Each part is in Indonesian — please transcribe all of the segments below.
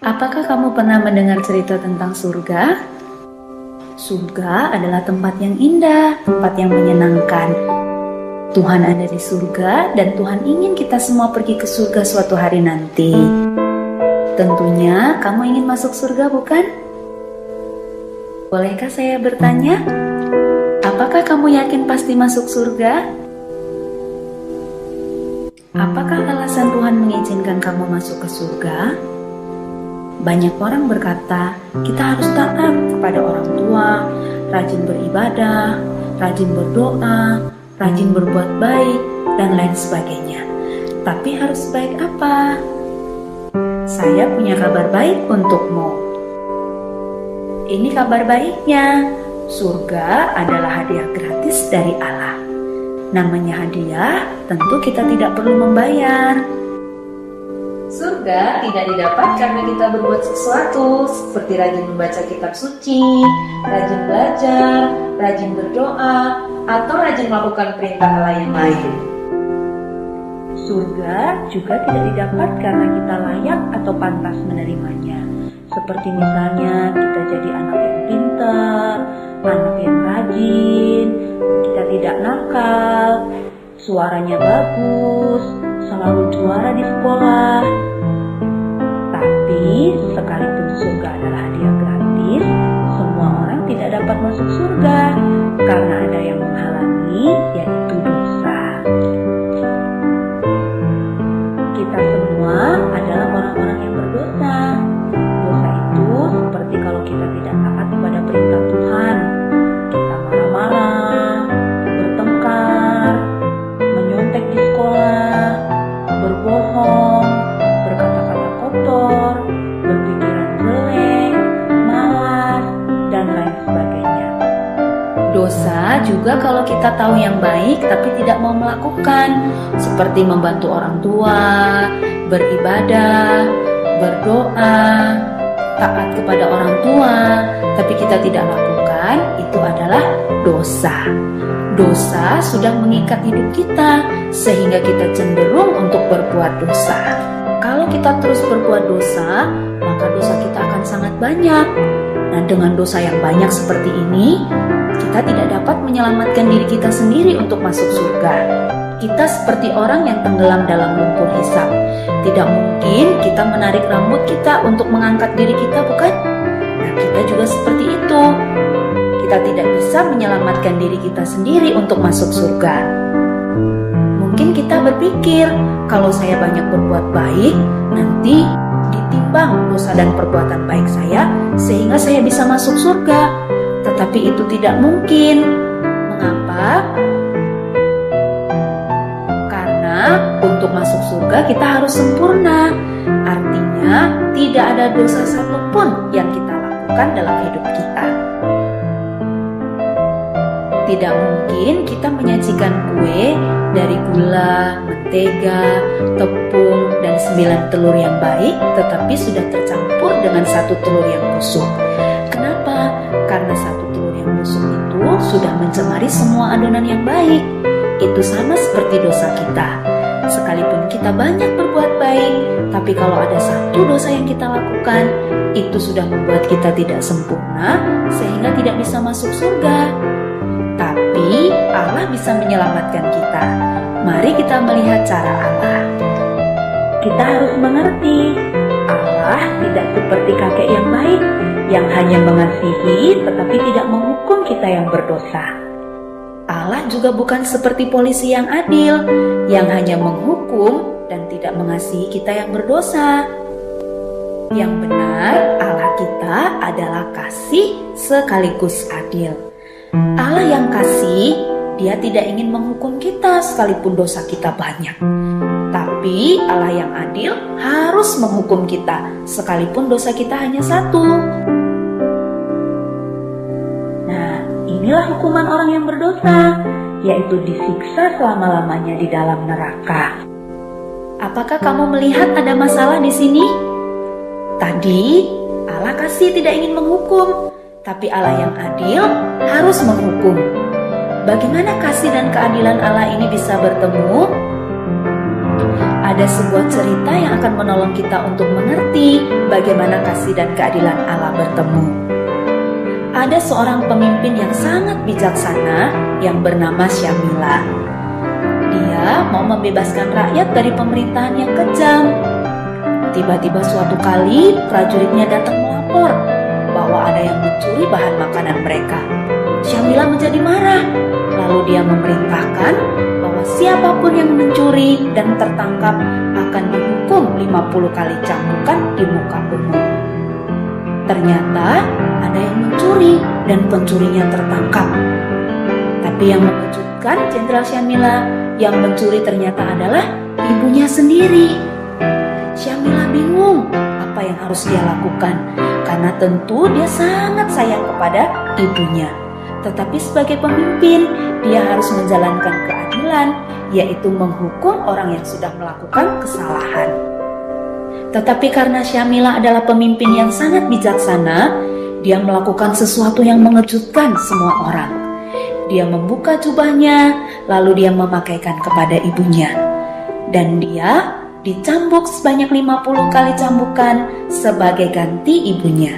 Apakah kamu pernah mendengar cerita tentang surga? Surga adalah tempat yang indah, tempat yang menyenangkan. Tuhan ada di surga dan Tuhan ingin kita semua pergi ke surga suatu hari nanti. Tentunya kamu ingin masuk surga, bukan? Bolehkah saya bertanya? Apakah kamu yakin pasti masuk surga? Apakah alasan Tuhan mengizinkan kamu masuk ke surga? Banyak orang berkata, kita harus taat kepada orang tua, rajin beribadah, rajin berdoa, rajin berbuat baik, dan lain sebagainya. Tapi harus baik apa? Saya punya kabar baik untukmu. Ini kabar baiknya, surga adalah hadiah gratis dari Allah. Namanya hadiah, tentu kita tidak perlu membayar. Surga tidak didapat karena kita berbuat sesuatu, seperti rajin membaca kitab suci, rajin belajar, rajin berdoa, atau rajin melakukan perintah Allah yang lain. Surga juga tidak didapat karena kita layak atau pantas menerimanya. Seperti misalnya kita jadi anak yang pintar, anak yang rajin, kita tidak nakal, suaranya bagus, selalu juara di sekolah. Tapi sekalipun surga adalah hadiah gratis, semua orang tidak dapat masuk surga karena ada yang menghalangi, yaitu dosa. Kita semua adalah orang-orang yang berdosa. Dosa itu seperti kalau kita tidak taat kepada perintah Tuhan. Kita marah-marah, bertengkar, menyontek di sekolah, berbohong, berkata-kata kotor, berpikiran jelek, malas, dan lain sebagainya. Dosa juga kalau kita tahu yang baik tapi tidak mau melakukan, seperti membantu orang tua, beribadah, berdoa, taat kepada orang tua, tapi kita tidak lakukan, itu adalah dosa. Dosa sudah mengikat hidup kita, sehingga kita cenderung untuk berbuat dosa. Kalau kita terus berbuat dosa, maka dosa kita akan sangat banyak. Nah, dengan dosa yang banyak seperti ini, kita tidak dapat menyelamatkan diri kita sendiri untuk masuk surga. Kita seperti orang yang tenggelam dalam lumpur hisap. Tidak mungkin kita menarik rambut kita untuk mengangkat diri kita, bukan? Nah, kita juga seperti itu. Kita tidak bisa menyelamatkan diri kita sendiri untuk masuk surga. Mungkin kita berpikir, kalau saya banyak berbuat baik, nanti ditimbang dosa dan perbuatan baik saya, sehingga saya bisa masuk surga. Tetapi itu tidak mungkin. Mengapa? Karena untuk masuk surga kita harus sempurna. Artinya tidak ada dosa satupun yang kita lakukan dalam hidup kita. Tidak mungkin kita menyajikan kue dari gula, mentega, tepung, dan 9 telur yang baik, tetapi sudah tercampur dengan 1 telur yang busuk. Kenapa? Karena 1 telur yang busuk itu sudah mencemari semua adonan yang baik. Itu sama seperti dosa kita. Sekalipun kita banyak berbuat baik, tapi kalau ada 1 dosa yang kita lakukan, itu sudah membuat kita tidak sempurna, sehingga tidak bisa masuk surga. Tapi Allah bisa menyelamatkan kita. Mari kita melihat cara Allah. Kita harus mengerti, Allah tidak seperti kakek yang baik, yang hanya mengasihi tetapi tidak menghukum kita yang berdosa. Allah juga bukan seperti polisi yang adil, yang hanya menghukum dan tidak mengasihi kita yang berdosa. Yang benar, Allah kita adalah kasih sekaligus adil. Allah yang kasih, Dia tidak ingin menghukum kita sekalipun dosa kita banyak. Tapi Allah yang adil harus menghukum kita sekalipun dosa kita hanya 1. Nah, inilah hukuman orang yang berdosa, yaitu disiksa selama-lamanya di dalam neraka. Apakah kamu melihat ada masalah di sini? Tadi Allah kasih tidak ingin menghukum, tapi Allah yang adil harus menghukum. Bagaimana kasih dan keadilan Allah ini bisa bertemu? ada sebuah cerita yang akan menolong kita untuk mengerti bagaimana kasih dan keadilan Allah bertemu. Ada seorang pemimpin yang sangat bijaksana yang bernama Syamila. Dia mau membebaskan rakyat dari pemerintahan yang kejam. Tiba-tiba suatu kali prajuritnya datang melapor bahwa ada yang mencuri bahan makanan mereka. Syamila menjadi marah. Lalu dia memerintahkan bahwa siapapun yang mencuri dan tertangkap akan dihukum 50 kali cambukan di muka umum. Ternyata ada yang mencuri dan pencurinya tertangkap. Tapi yang mengejutkan Jenderal Syamila, yang mencuri ternyata adalah ibunya sendiri. Syamila bingung apa yang harus dia lakukan, karena tentu dia sangat sayang kepada ibunya. Tetapi sebagai pemimpin, dia harus menjalankan keadilan, yaitu menghukum orang yang sudah melakukan kesalahan. Tetapi karena Syamila adalah pemimpin yang sangat bijaksana, dia melakukan sesuatu yang mengejutkan semua orang. Dia membuka jubahnya, lalu dia memakaikan kepada ibunya. Dan dia dicambuk sebanyak 50 kali cambukan sebagai ganti ibunya.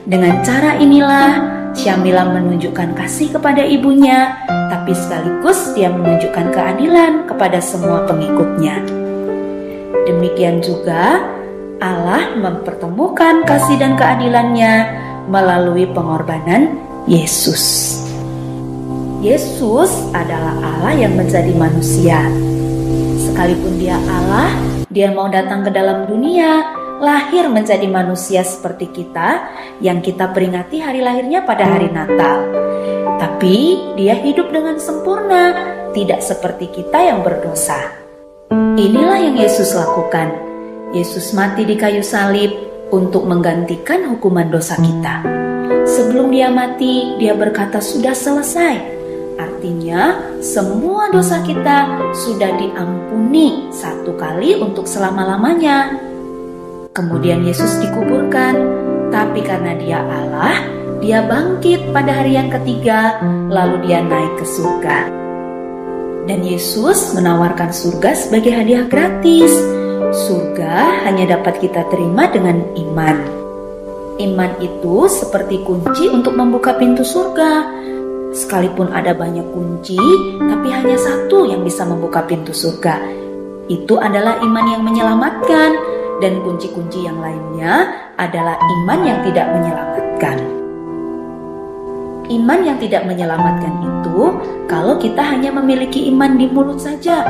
Dengan cara inilah Syamila menunjukkan kasih kepada ibunya, tapi sekaligus dia menunjukkan keadilan kepada semua pengikutnya. Demikian juga Allah mempertemukan kasih dan keadilannya melalui pengorbanan Yesus. Yesus adalah Allah yang menjadi manusia. Sekalipun dia Allah, dia mau datang ke dalam dunia, lahir menjadi manusia seperti kita yang kita peringati hari lahirnya pada hari Natal. Tapi dia hidup dengan sempurna, tidak seperti kita yang berdosa. Inilah yang Yesus lakukan. Yesus mati di kayu salib untuk menggantikan hukuman dosa kita. Sebelum dia mati, dia berkata sudah selesai. Artinya semua dosa kita sudah diampuni satu kali untuk selama-lamanya. Kemudian Yesus dikuburkan, tapi karena dia Allah, dia bangkit pada hari yang ketiga, lalu dia naik ke surga. Dan Yesus menawarkan surga sebagai hadiah gratis. Surga hanya dapat kita terima dengan iman. Iman itu seperti kunci untuk membuka pintu surga. Sekalipun ada banyak kunci, tapi hanya satu yang bisa membuka pintu surga. Itu adalah iman yang menyelamatkan. Dan kunci-kunci yang lainnya adalah iman yang tidak menyelamatkan. Iman yang tidak menyelamatkan itu kalau kita hanya memiliki iman di mulut saja.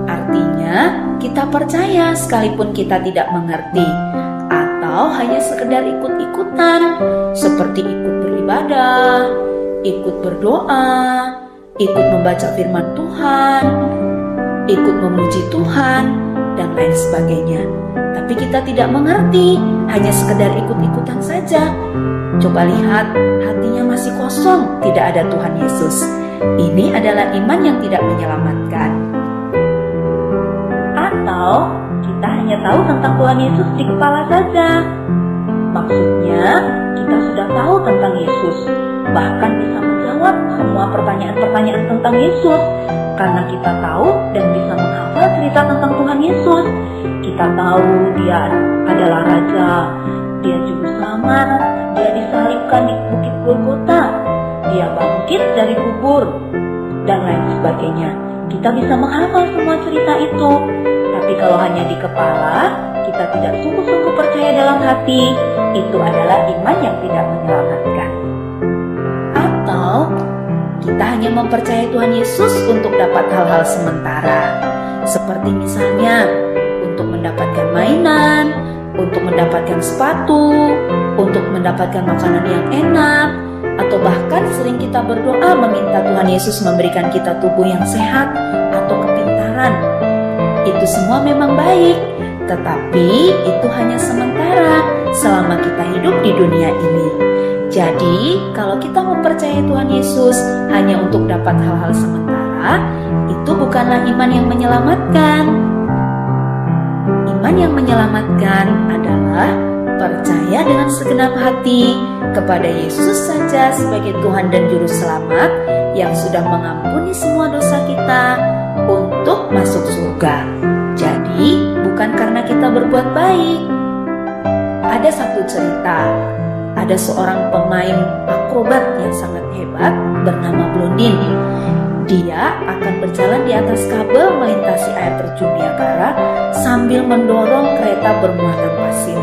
Artinya kita percaya sekalipun kita tidak mengerti, atau hanya sekedar ikut-ikutan seperti ikut beribadah, ikut berdoa, ikut membaca firman Tuhan, ikut memuji Tuhan, dan lain sebagainya. Tapi kita tidak mengerti, hanya sekedar ikut-ikutan saja. Coba lihat, hatinya masih kosong, tidak ada Tuhan Yesus. Ini adalah iman yang tidak menyelamatkan. Atau kita hanya tahu tentang Tuhan Yesus di kepala saja. Maksudnya, kita sudah tahu tentang Yesus, bahkan bisa menjawab semua pertanyaan-pertanyaan tentang Yesus, karena kita tahu dan bisa menghafal cerita tentang Tuhan Yesus. Kita tahu dia adalah Raja, dia Juru Selamat, dia disalibkan di Bukit Golgota, dia bangkit dari kubur, dan lain sebagainya. Kita bisa menghafal semua cerita itu. Tapi kalau hanya di kepala, kita tidak sungguh-sungguh percaya dalam hati, itu adalah iman yang tidak menyelamatkan. Atau kita hanya mempercayai Tuhan Yesus untuk dapat hal-hal sementara, seperti misalnya untuk mendapatkan mainan, untuk mendapatkan sepatu, untuk mendapatkan makanan yang enak, atau bahkan sering kita berdoa meminta Tuhan Yesus memberikan kita tubuh yang sehat atau kepintaran. Itu semua memang baik, tetapi itu hanya sementara selama kita hidup di dunia ini. Jadi, kalau kita mempercayai Tuhan Yesus hanya untuk dapat hal-hal sementara, itu bukanlah iman yang menyelamatkan. Iman yang menyelamatkan adalah percaya dengan segenap hati kepada Yesus saja sebagai Tuhan dan Juru Selamat yang sudah mengampuni semua dosa kita untuk masuk surga. Jadi, bukan karena kita berbuat baik. Ada satu cerita, ada seorang pemain akrobat yang sangat hebat bernama Blondin. Dia akan berjalan di atas kabel melintasi air terjun Niagara sambil mendorong kereta bermuatan pasir.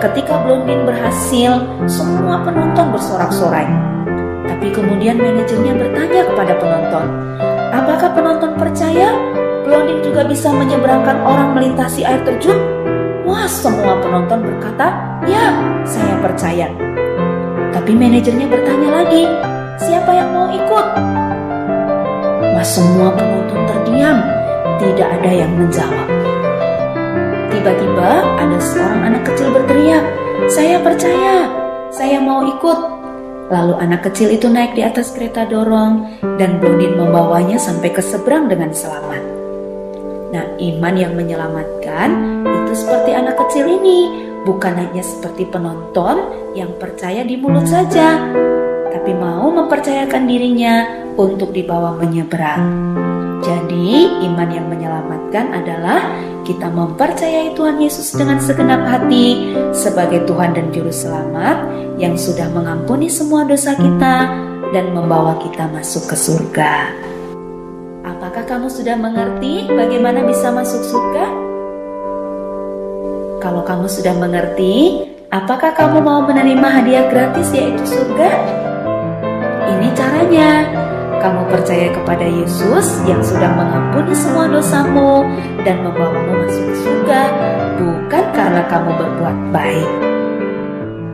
Ketika Blondin berhasil, semua penonton bersorak-sorai. Tapi kemudian manajernya bertanya kepada penonton, apakah penonton percaya Blondin juga bisa menyeberangkan orang melintasi air terjun? Wah, semua penonton berkata, ya, saya percaya. Tapi manajernya bertanya lagi, siapa yang mau ikut? Mas, semua penonton terdiam, tidak ada yang menjawab. Tiba-tiba ada seorang anak kecil berteriak, saya percaya, saya mau ikut. Lalu anak kecil itu naik di atas kereta dorong dan Blondin membawanya sampai ke seberang dengan selamat. Nah, iman yang menyelamatkan itu seperti anak kecil ini, bukan hanya seperti penonton yang percaya di mulut saja, tapi mau mempercayakan dirinya untuk dibawa menyeberang. Jadi, iman yang menyelamatkan adalah kita mempercayai Tuhan Yesus dengan segenap hati sebagai Tuhan dan Juru Selamat yang sudah mengampuni semua dosa kita dan membawa kita masuk ke surga. Apakah kamu sudah mengerti bagaimana bisa masuk surga? Kalau kamu sudah mengerti, apakah kamu mau menerima hadiah gratis yaitu surga? Ini caranya. Kamu percaya kepada Yesus yang sudah mengampuni semua dosamu dan membawamu masuk ke surga, bukan karena kamu berbuat baik.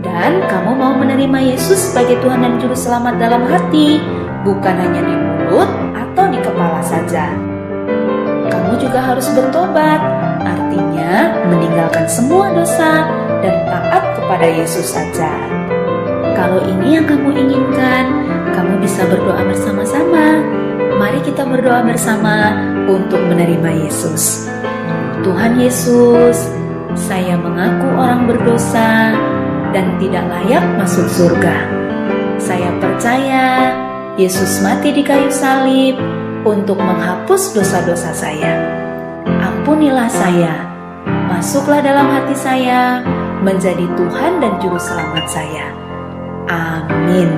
Dan kamu mau menerima Yesus sebagai Tuhan dan Juru Selamat dalam hati, bukan hanya di mulut atau di kepala saja. Kamu juga harus bertobat, artinya meninggalkan semua dosa dan taat kepada Yesus saja. Kalau ini yang kamu inginkan, kamu bisa berdoa bersama-sama. Mari kita berdoa bersama untuk menerima Yesus. Tuhan Yesus, saya mengaku orang berdosa dan tidak layak masuk surga. Saya percaya Yesus mati di kayu salib untuk menghapus dosa-dosa saya. Ampunilah saya, masuklah dalam hati saya, menjadi Tuhan dan Juru Selamat saya. Amin.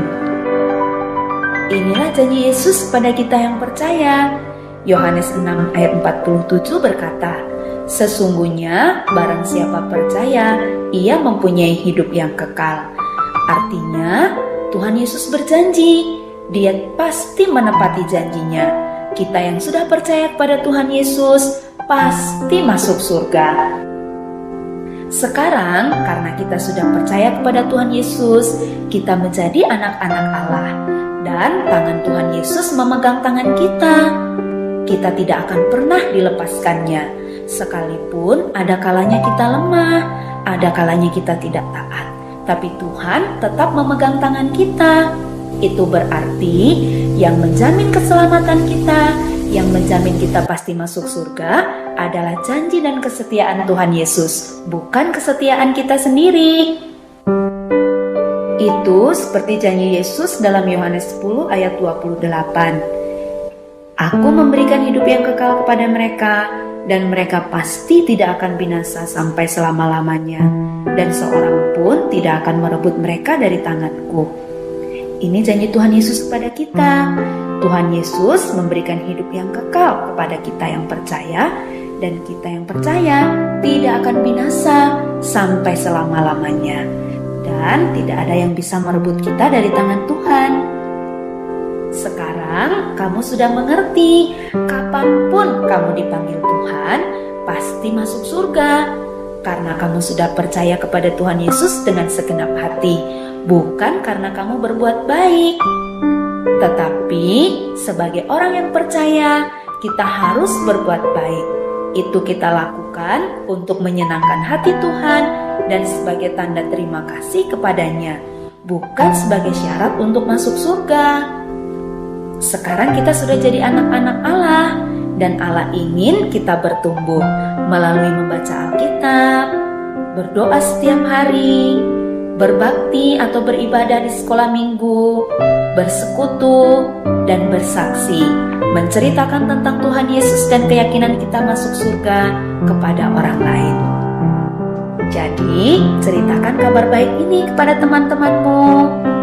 Inilah janji Yesus pada kita yang percaya. Yohanes 6 ayat 47 berkata, sesungguhnya barang siapa percaya, ia mempunyai hidup yang kekal. Artinya, Tuhan Yesus berjanji, Dia pasti menepati janjinya. Kita yang sudah percaya kepada Tuhan Yesus pasti masuk surga. Sekarang, karena kita sudah percaya kepada Tuhan Yesus, kita menjadi anak-anak Allah. Dan tangan Tuhan Yesus memegang tangan kita. Kita tidak akan pernah dilepaskannya. Sekalipun ada kalanya kita lemah, ada kalanya kita tidak taat. Tapi Tuhan tetap memegang tangan kita. Itu berarti yang menjamin keselamatan kita, yang menjamin kita pasti masuk surga adalah janji dan kesetiaan Tuhan Yesus, bukan kesetiaan kita sendiri. Itu seperti janji Yesus dalam Yohanes 10 ayat 28. Aku memberikan hidup yang kekal kepada mereka, dan mereka pasti tidak akan binasa sampai selama-lamanya, dan seorang pun tidak akan merebut mereka dari tanganku. Ini janji Tuhan Yesus kepada kita. Tuhan Yesus memberikan hidup yang kekal kepada kita yang percaya, dan kita yang percaya tidak akan binasa sampai selama-lamanya, dan tidak ada yang bisa merebut kita dari tangan Tuhan. Sekarang kamu sudah mengerti, kapanpun kamu dipanggil Tuhan, pasti masuk surga, karena kamu sudah percaya kepada Tuhan Yesus dengan segenap hati, bukan karena kamu berbuat baik. Tetapi sebagai orang yang percaya, kita harus berbuat baik. Itu kita lakukan untuk menyenangkan hati Tuhan dan sebagai tanda terima kasih kepadanya, bukan sebagai syarat untuk masuk surga. Sekarang kita sudah jadi anak-anak Allah, dan Allah ingin kita bertumbuh melalui membaca Alkitab, berdoa setiap hari, berbakti atau beribadah di sekolah minggu, bersekutu, dan bersaksi, menceritakan tentang Tuhan Yesus dan keyakinan kita masuk surga kepada orang lain. Jadi, ceritakan kabar baik ini kepada teman-temanmu.